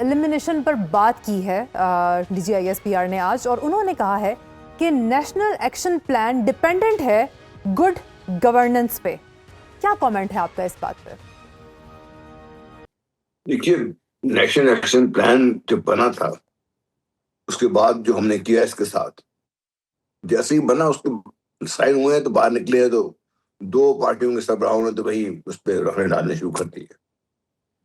Elimination پر بات کی ہے D G I S P R نے آج، اور انہوں نے کہا ہے کہ نیشنل ایکشن پلان ڈیپینڈنٹ ہے گڈ گورننس پہ. کیا کامنٹ ہے آپ کا اس بات پہ؟ دیکھیے، نیشنل ایکشن پلان جب بنا تھا اس کے بعد جو ہم نے کیا اس کے ساتھ، جیسے ہی بنا اس کے سائن ہوئے ہیں تو باہر نکلے ہیں تو دو پارٹیوں کے سربراہوں نے تو وہی اس پہ رخنے ڈالنے شروع کر دی ہے.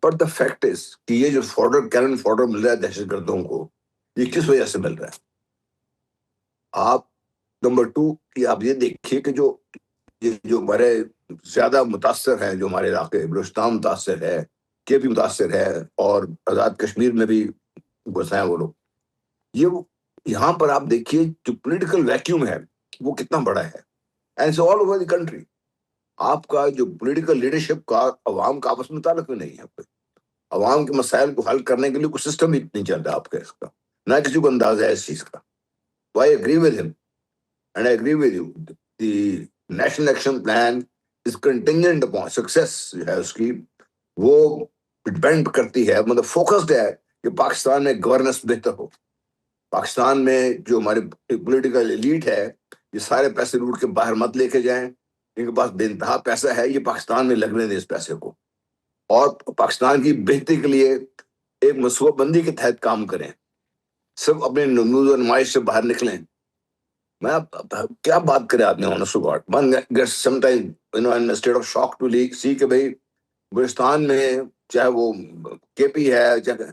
بٹ دا فیکٹ از کہ یہ جو کینن فارڈر مل رہا ہے دہشت گردوں کو، یہ کس وجہ سے مل رہا ہے؟ آپ نمبر 2 کہ آپ یہ دیکھیے کہ جو ہمارے زیادہ متاثر ہیں، جو ہمارے علاقے بلوچستان متاثر ہے، کے پی متاثر ہے، اور آزاد کشمیر میں بھی بسائے وہ لوگ، یہاں پر آپ دیکھیے جو پولیٹیکل ویکیوم ہے وہ کتنا بڑا ہے. And it's all over the country. آپ کا جو پولیٹیکل لیڈرشپ کا عوام کا آپس میں تعلق بھی نہیں ہے. عوام کے مسائل کو حل کرنے کے لیے کوئی سسٹم ہی نہیں چل رہا آپ کا، اس کا نہ کسی کو اندازہ ہے اس چیز کا. تو I agree with him and I agree with you. The National Action Plan is contingent upon success جو ہے اس کی، وہ ڈپینڈ کرتی ہے، مطلب فوکسڈ ہے کہ پاکستان میں گورننس بہتر ہو. پاکستان میں جو ہمارے پولیٹیکل ایلیٹ ہے یہ سارے پیسے لوٹ کے باہر مت لے کے جائیں. ان کے پاس بے انتہا پیسہ ہے، یہ پاکستان میں لگنے دیں اس پیسے کو، اور پاکستان کی بہتری کے لیے ایک منصوبہ بندی کے تحت کام کریں. سب اپنے نمود و نمائش سے باہر نکلیں. میں کیا بات کریں آپ نے honest to God. One gets sometimes, in a state of shock to see کہ بھائی بلوچستان میں چاہے وہ کے پی ہے، چاہے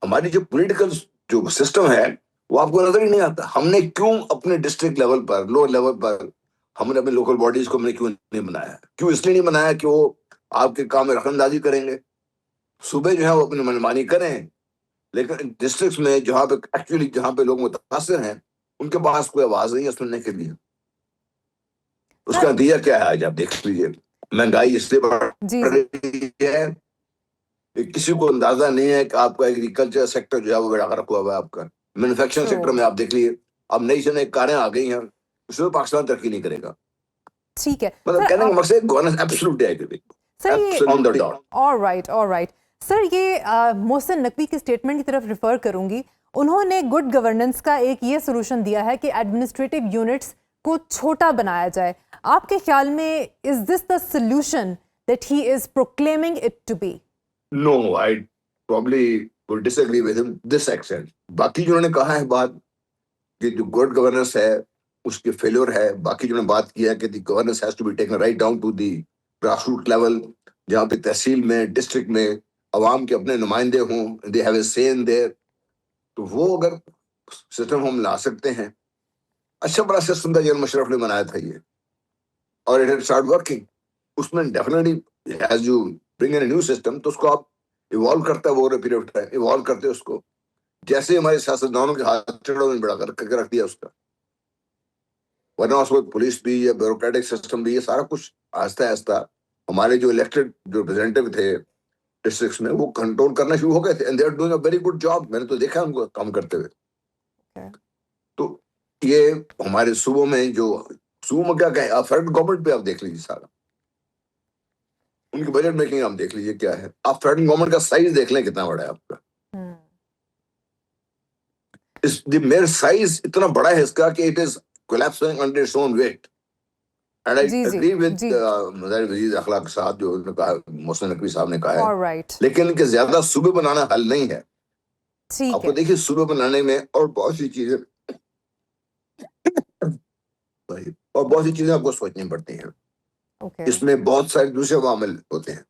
ہماری جو پولیٹیکل جو سسٹم ہے وہ آپ کو نظر ہی نہیں آتا. ہم نے کیوں اپنے ڈسٹرکٹ لیول پر، لوور لیول پر، ہم نے اپنے لوکل باڈیز کو ہم نے کیوں نہیں بنایا؟ کیوں اس لیے نہیں بنایا کہ وہ آپ کے کام میں رقم اندازی کریں گے. صوبے جو ہے وہ اپنی منمانی کریں، لیکن ڈسٹرکٹس میں جہاں پہ ایکچولی جہاں پہ لوگ متاثر ہیں ان کے پاس کوئی آواز نہیں ہے سننے کے لیے. اس کا نتیجہ کیا ہے آج آپ دیکھ لیجیے. مہنگائی اس لیے بڑھ رہی ہے، کسی کو اندازہ نہیں ہے کہ آپ کا ایگریکلچر سیکٹر جو ہے وہ بڑا رکھا ہوا ہے. آپ کا مینوفیکچرنگ سیکٹر میں آپ دیکھ لیجیے، اب نئی سے نئی کاریں آ گئی ہیں، اس میں پاکستان ترقی نہیں کرے گا. ٹھیک ہے، مطلب کہنے کا مقصد گورننس ایبسولوٹ ہے. آلرائٹ سر، یہ محسن نقوی کی اسٹیٹمنٹ کی طرف ریفر کروں گی. انہوں نے گڈ گورننس کا ایک یہ سولوشن دیا ہے کہ ایڈمنسٹریٹو یونٹس کو چھوٹا بنایا جائے. آپ کے خیال میں is this the solution that he is proclaiming it to be? No, I probably would disagree with him this extent. باقی جو انہوں نے کہا ہے بات کہ جو گڈ گورننس ہے اس کے فیلور ہے، باقی جو نے بات کیا ہے کہ the governance has to be taken right down to the grass root level, جہاں پہ تحصیل میں، ڈسٹرکٹ میں عوام کے اپنے نمائندے ہوں، they have a say in there. تو وہ اگر سسٹم ہم لا سکتے ہیں، اچھا بڑا سسٹم تھا جنرل مشرف نے بنایا تھا یہ، اور اٹ ہیڈ اسٹارٹ ورکنگ. اس میں definitely as you bring in a new system تو اس کو آپ ایوالو کرتا ہے، وہ پیریڈ آف ٹائم ایوالو کرتے اس کو، جیسے ہمارے سیاستدانوں کے ہاتھ چڑوں میں بڑا کر کے رکھ دیا اس کا. ورنہ اس وقت پولیس بھی یا بیوروکریٹک سسٹم بھی، یہ سارا کچھ آہستہ آہستہ ہمارے جو الیکٹڈ جو ریپرزینٹیو تھے ڈسٹرکٹس میں وہ کنٹرول کرنا شروع ہو گئے تھے. And they are doing a very good job. میں نے تو دیکھا ان کو کام کرتے ہوئے. تو یہ ہمارے صوبوں میں جو صوبوں میں کیا کہیں، آپ فیڈرل گورنمنٹ پہ آپ دیکھ لیجیے، سارا ان کی بجٹ میکنگ آپ دیکھ لیجیے کیا ہے. آپ فیڈرل گورنمنٹ کا سائز دیکھ لیں کتنا بڑا ہے آپ کا. میرا سائز اتنا بڑا ہے اس کا کہ it is collapsing under its own weight. And I agree with وزیر اخلاق صاحب جو نے کہا، محسن نقوی صاحب نے کہا ہے، لیکن ان کے زیادہ صوبے بنانا حل نہیں ہے. آپ کو دیکھیے صوبے بنانے میں اور بہت سی چیزیں آپ کو سوچنی پڑتی ہیں. اس میں بہت سارے دوسرے عوامل ہوتے ہیں.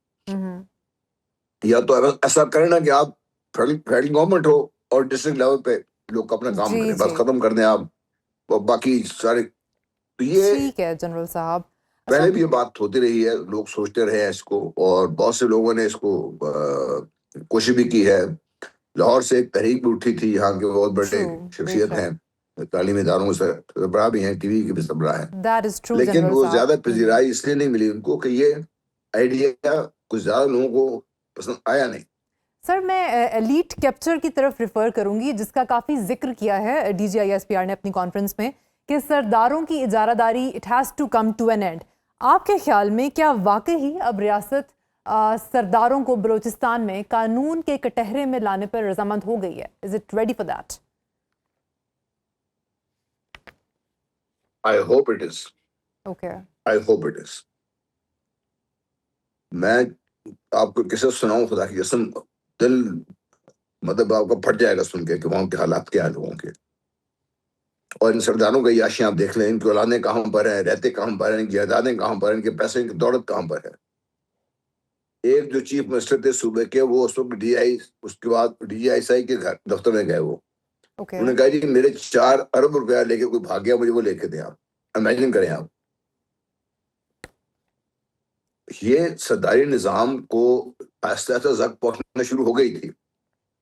یا تو ایسا کرنا کہ آپ فیڈرل گورنمنٹ ہو اور ڈسٹرکٹ لیول پہ لوگ اپنا کام کریں، بس ختم کر دیں آپ، باقی سارے. تو یہ ٹھیک ہے جنرل صاحب، پہلے بھی یہ بات ہوتی رہی ہے، لوگ سوچتے رہے ہیں اس کو، اور بہت سے لوگوں نے اس کو کوشش بھی کی ہے. لاہور سے ایک تحریک بھی اٹھی تھی، یہاں کے بہت بڑے شخصیت ہیں، تعلیمی اداروں سے سربراہ بھی ہیں، ٹی وی کے بھی سربراہ ہیں، لیکن وہ زیادہ پذیرائی اس لیے نہیں ملی ان کو کہ یہ آئیڈیا کچھ زیادہ لوگوں کو پسند آیا نہیں. سر میں ایلیٹ کیپچر کی طرف ریفر کروں گی، جس کا کافی ذکر کیا ہے D G I S P R نے اپنی کانفرنس میں، کہ سرداروں کی اجارہ داری it has to come to an end. آپ کے خیال میں کیا واقعی اب ریاست سرداروں کو بلوچستان میں قانون کے کٹہرے میں لانے پر رضامند ہو گئی ہے. Is it ready for that? I hope it is. Okay. I hope it is. میں آپ کو قصہ سناؤں خدا کی قسم، دل مطلب آپ کا پھٹ جائے گا سن کے کہ وہاں کے حالات کیا لوگوں کے. اور ان سرداروں کا یاشیاں آپ دیکھ لیں، ان کی اولادیں کہاں پر ہیں، رہتے کہاں پر ہیں، ان کی جائیدادیں کہاں پر ہیں، ان کے پیسے، ان کی دولت کہاں پر ہے. ایک جو چیف منسٹر تھے صوبے کے، وہ اس وقت اس کے بعد ڈی جی آئی کے گھر دفتر میں گئے. وہ اوکے. انہوں نے کہا جی میرے 4 ارب روپیہ لے کے کوئی بھاگ گیا، مجھے وہ لے کے دیں. آپ امیجن کریں. آپ یہ سرداری نظام کو آہستہ آہستہ زد پہنچنا شروع ہو گئی تھی،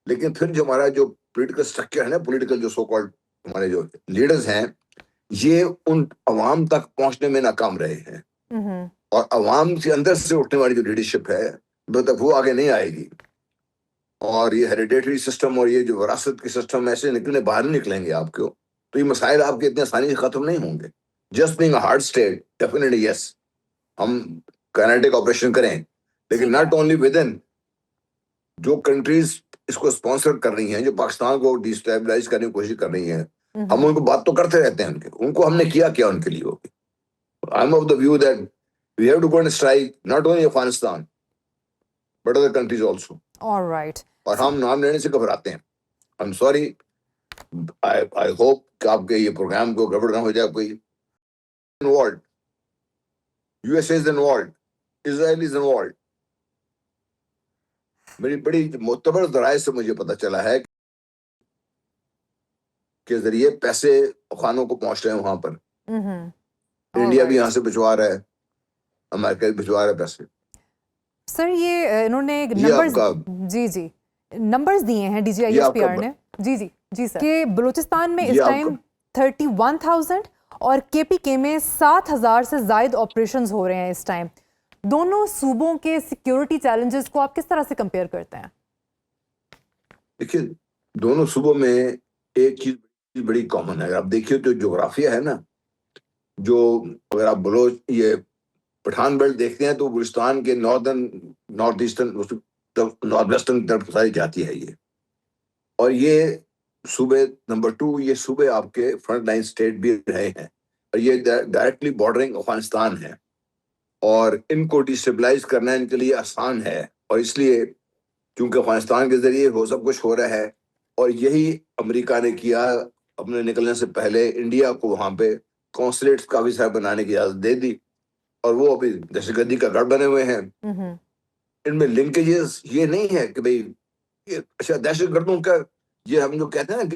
لیکن پھر جو ہمارا جو پولیٹیکل اسٹرکچر ہے نا، پولیٹیکل جو سو کالڈ ہمارے جو لیڈرز ہیں، یہ ان عوام تک پہنچنے میں ناکام رہے ہیں. اور عوام کے اندر سے اٹھنے والی جو لیڈرشپ ہے مطلب وہ آگے نہیں آئے گی. اور یہ ہیریڈیٹری سسٹم اور یہ جو وراثت کے سسٹم ایسے باہر نہیں نکلیں گے آپ کو، تو یہ مسائل آپ کے اتنے آسانی سے ختم نہیں ہوں گے. Just being a hard state, definitely yes, ہم کائنیٹک آپریشن کریں، لیکن ناٹ اونلی ود ان جو کنٹریز اس کو اسپانسر کر رہی ہیں، جو پاکستان کو ڈیسٹیبلائز کرنے کی کوشش کر رہی ہیں، ہم ان کو بات تو کرتے رہتے ہیں. ان کو ہم نے کیا ان کے لیے. I am of the view that we have to go and strike not only Afghanistan but other countries also. Alright. اور ہم نام لینے سے گھبراتے ہیں. I am sorry. I hope کہ آپ کے یہ پروگرام کو گڑبڑ نہ ہو جائے. کوئی involved, U S A is involved, Israel is involved. میری بڑی معتبر ذرائع سے مجھے پتا چلا ہے کہ ذریعے پیسے خانوں کو پہنچ رہے ہیں وہاں پر. انڈیا بھی یہاں سے بھجوا رہا ہے، امریکہ بھی بھجوا رہا ہے پیسے. سر یہ انہوں نے نمبرز جی نمبرز دیے ہیں D G I S P R نے. جی سر، کہ بلوچستان میں اس ٹائم 31,000 اور کے پی کے میں 7,000 سے زائد آپریشنز ہو رہے ہیں اس ٹائم. دونوں صوبوں کے سیکیورٹی چیلنجز کو آپ کس طرح سے کمپیئر کرتے ہیں؟ دیکھیے دونوں صوبوں میں ایک چیز بڑی کامن ہے. اگر آپ دیکھیے تو جغرافیہ ہے نا، جو اگر آپ یہ پٹھان بیلٹ دیکھتے ہیں تو بلوچستان کے نارتھ ایسٹرن نارتھ ویسٹرن کی طرف ساری جاتی ہے یہ. اور یہ صوبے نمبر 2، یہ صوبے آپ کے فرنٹ لائن اسٹیٹ بھی رہے ہیں، اور یہ ڈائریکٹلی بارڈرنگ افغانستان ہے. اور ان کو ڈیسٹیبلائز کرنا ان کے لیے آسان ہے، اور اس لیے کیونکہ افغانستان کے ذریعے وہ سب کچھ ہو رہا ہے. اور یہی امریکہ نے کیا، اپنے نکلنے سے پہلے انڈیا کو وہاں پہ کونسلیٹس کافی سارے بنانے کی اجازت دے دی، اور وہ ابھی دہشت گردی کا گڑھ بنے ہوئے ہیں. ان میں لنکیجز یہ نہیں ہے کہ بھئی اچھا دہشت گردوں کا یہ ہم جو کہتے ہیں نا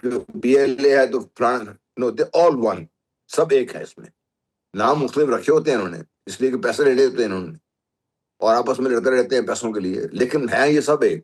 کہ بی ایل اے ہے تو نو دے آل ون، سب ایک ہے. اس میں نام مختلف رکھے ہوتے ہیں انہوں نے، اس لیے کہ پیسے لے لیتے ہیں انہوں نے، اور آپس میں لڑتے رہتے ہیں پیسوں کے لیے، لیکن ہیں یہ سب ایک.